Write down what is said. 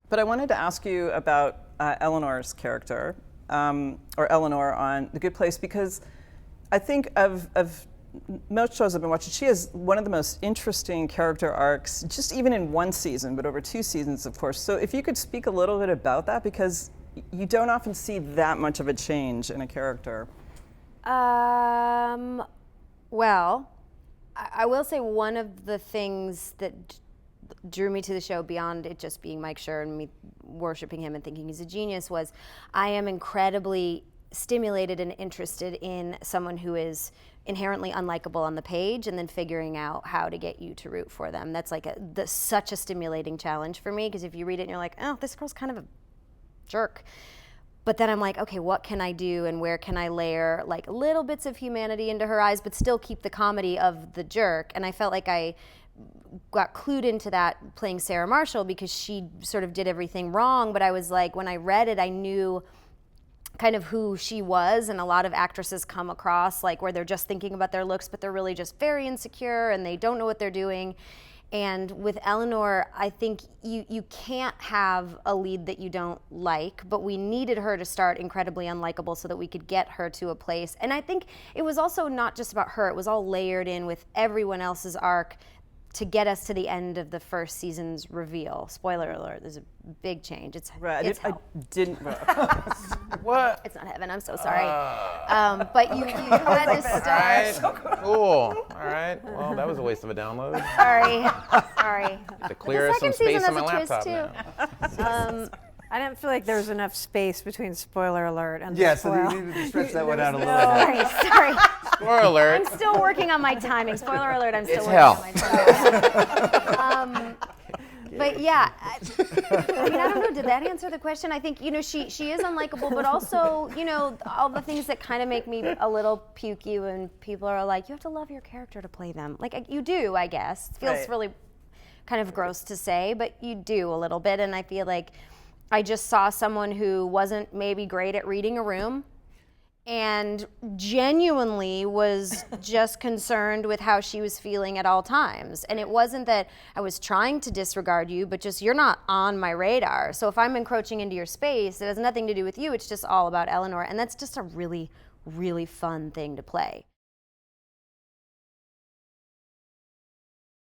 But I wanted to ask you about Eleanor's character, or Eleanor on The Good Place, because I think of most shows I've been watching, she has one of the most interesting character arcs, just even in one season, but over 2 seasons, of course. So if you could speak a little bit about that, because you don't often see that much of a change in a character. Well, I will say one of the things that drew me to the show beyond it just being Mike Schur and me worshiping him and thinking he's a genius was I am incredibly stimulated and interested in someone who is inherently unlikable on the page and then figuring out how to get you to root for them. That's like such a stimulating challenge for me, because if you read it and you're like, oh, this girl's kind of a jerk. But then I'm like, okay, what can I do and where can I layer like little bits of humanity into her eyes but still keep the comedy of the jerk? And I felt like I got clued into that playing Sarah Marshall because she sort of did everything wrong. But I was like, when I read it, I knew kind of who she was, and a lot of actresses come across like where they're just thinking about their looks, but they're really just very insecure and they don't know what they're doing. And with Eleanor, I think you can't have a lead that you don't like, but we needed her to start incredibly unlikable so that we could get her to a place. And I think it was also not just about her, it was all layered in with everyone else's arc to get us to the end of the first season's reveal. Spoiler alert, there's a big change. It's I didn't. What? It's not heaven, I'm so sorry. But you had to start. All right, cool. All right, well, that was a waste of a download. Sorry. To clear some space on my twist laptop too. now. I didn't feel like there was enough space between spoiler alert and Yeah, the so spoil. you needed to stretch that one out a little bit. Sorry. Spoiler alert. I'm still working on my timing. Spoiler alert, I'm still It's working hell. on my timing. But yeah, I mean, I don't know, did that answer the question? I think, she is unlikable, but also, all the things that kind of make me a little pukey when people are like, you have to love your character to play them. Like, you do, I guess. It feels really kind of gross to say, but you do a little bit, and I feel like I just saw someone who wasn't maybe great at reading a room and genuinely was just concerned with how she was feeling at all times. And it wasn't that I was trying to disregard you, but just you're not on my radar. So if I'm encroaching into your space, it has nothing to do with you. It's just all about Eleanor. And that's just a really, really fun thing to play.